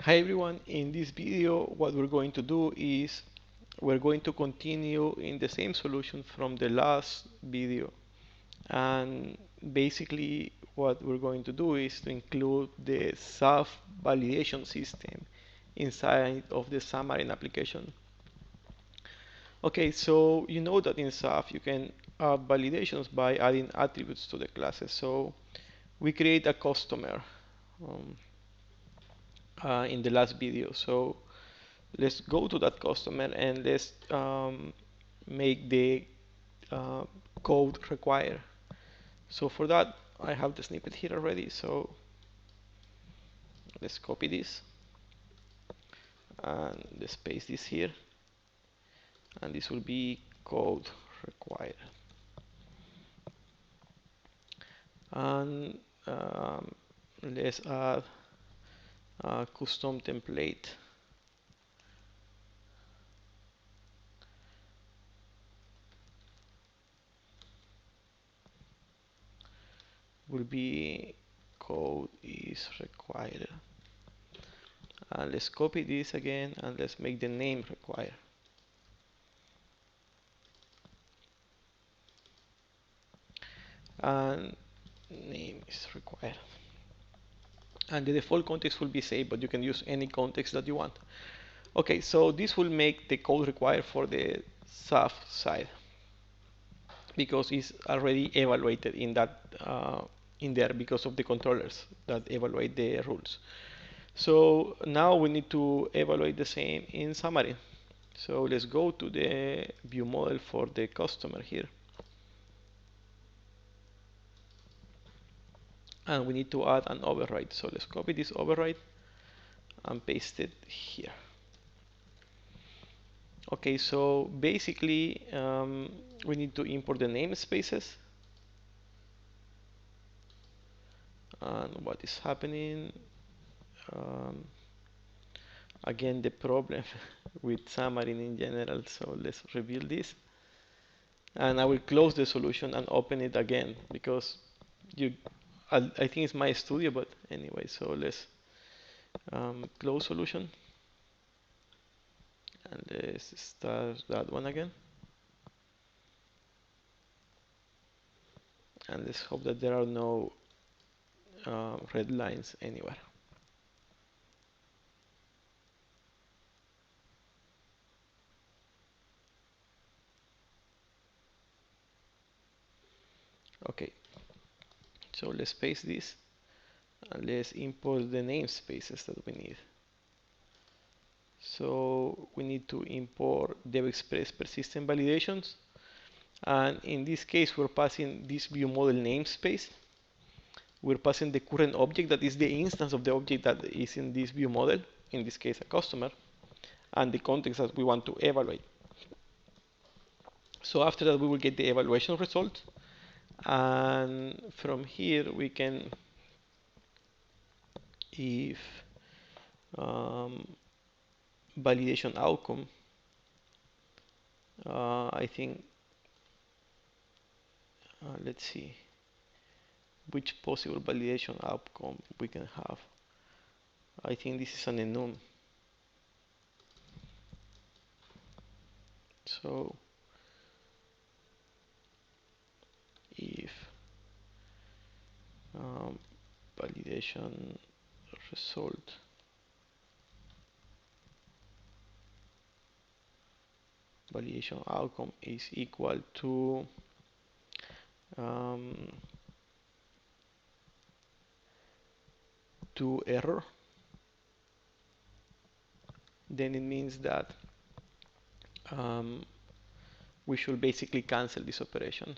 Hi everyone, in this video what we're going to do is we're going to continue in the same solution from the last video, and basically what we're going to do is to include the SAF validation system inside of the Xamarin application. Okay, so you know that in SAF you can add validations by adding attributes to the classes. So we create a customer um, in the last video. So let's go to that customer and let's make the uh, code require. So for that, I have the snippet here already. So let's copy this and let's paste this here, and this will be code require. And let's add a custom template. Will be code is required. And let's copy this again and let's make the name require. And name is required. And the default context will be saved, but you can use any context that you want. Okay, so this will make the code required for the SAF side because it's already evaluated in that in there because of the controllers that evaluate the rules. So now we need to evaluate the same in Xamarin. So let's go to the view model for the customer here. And we need to add an override. So let's copy this override and paste it here. Okay, so basically we need to import the namespaces. And what is happening? Again, the problem with Xamarin in general. So let's reveal this. And I will close the solution and open it again because I think it's my studio, but anyway, so let's close solution. And let's start that one again. And let's hope that there are no red lines anywhere. Okay, so let's paste this and let's import the namespaces that we need. So we need to import Devexpress persistent validations, and in this case we're passing this view model namespace. We're passing the current object that is the instance of the object that is in this view model, in this case a customer, and the context that we want to evaluate. So after that we will get the evaluation result, and from here we can, if validation outcome, I think, let's see which possible validation outcome we can have. I think this is an enum. So if validation result validation outcome is equal to error, then it means that we should basically cancel this operation.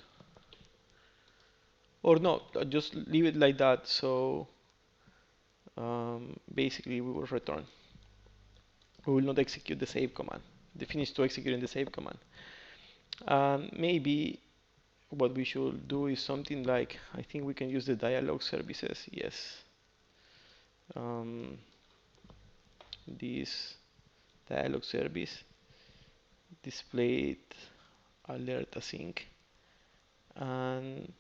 Or no, just leave it like that. So basically we will return. We will not execute the save command. The finish to executing the save command. Maybe what we should do is something like, I think we can use the dialog services. Yes. This dialog service displayed alert async, and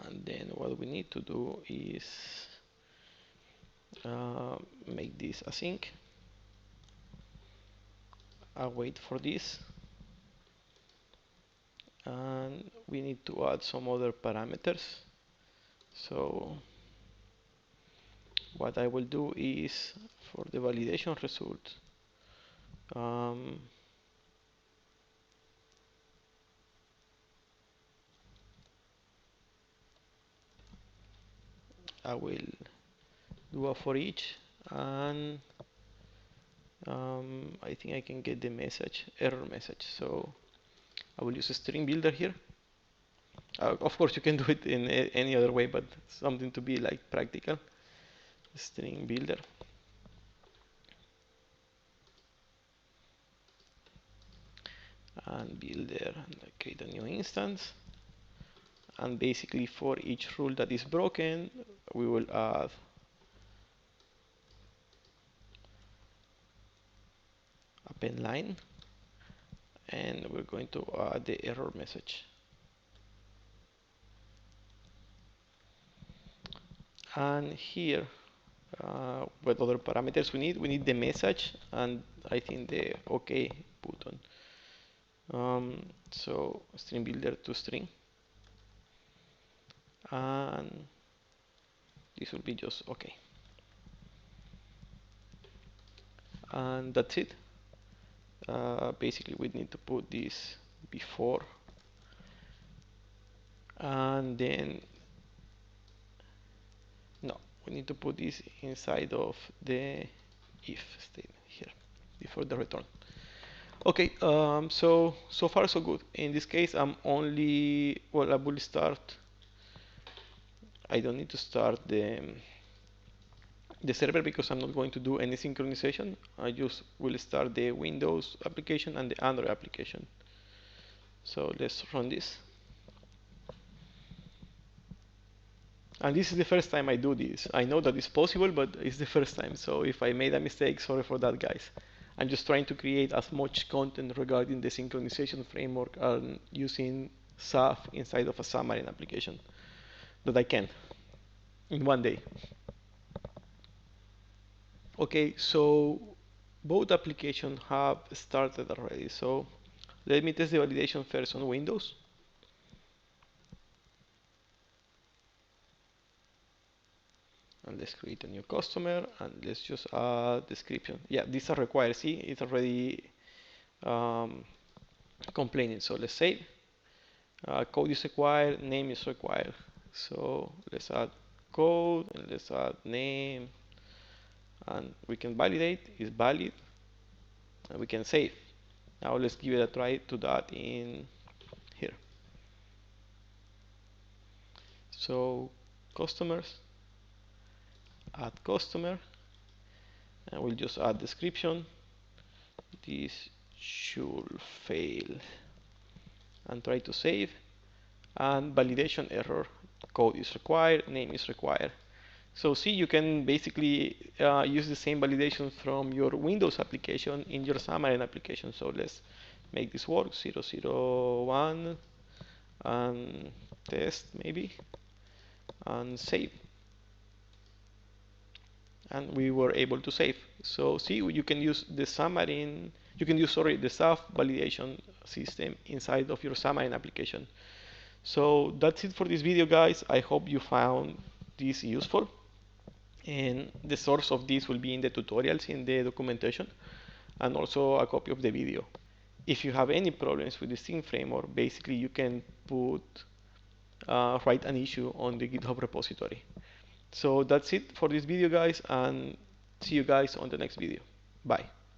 And then what we need to do is make this async. I'll wait for this, and we need to add some other parameters. So what I will do is, for the validation result, I will do a for each, and I think I can get the message, error message. So I will use a string builder here. Of course, you can do it in any other way, but something to be like practical. String builder. And builder, and create a new instance. And basically for each rule that is broken, we will add append line, and we're going to add the error message. And here, what other parameters we need? We need the message, and I think the OK button. So string builder to string, and this will be just OK. And that's it. Basically, we need to put this before, and then no, we need to put this inside of the if statement here before the return. Okay, so far so good. In this case, I'm only, well, I will start. I don't need to start the server because I'm not going to do any synchronization. I just will start the Windows application and the Android application. So let's run this. And this is the first time I do this. I know that it's possible, but it's the first time. So if I made a mistake, sorry for that, guys. I'm just trying to create as much content regarding the synchronization framework and using XAF inside of a Xamarin application that I can in one day. Okay, so both applications have started already. So let me test the validation first on Windows. And let's create a new customer, and let's just add description. Yeah, these are required. See, it's already complaining. So let's save. Code is required, name is required. So let's add code, and let's add name, and we can validate, it's valid, and we can save. Now let's give it a try to that in here. So customers, add customer, and we'll just add description. This should fail, and try to save. And validation error, code is required, name is required. So see, you can basically use the same validation from your Windows application in your Xamarin application. So let's make this work, 001, and test maybe, and save. And we were able to save. So see, you can use the Xamarin, you can use, sorry, the XAF validation system inside of your Xamarin application. So that's it for this video, guys. I hope you found this useful. And the source of this will be in the tutorials in the documentation, and also a copy of the video. If you have any problems with the SyncFramework, basically you can write an issue on the GitHub repository. So that's it for this video, guys, and see you guys on the next video. Bye.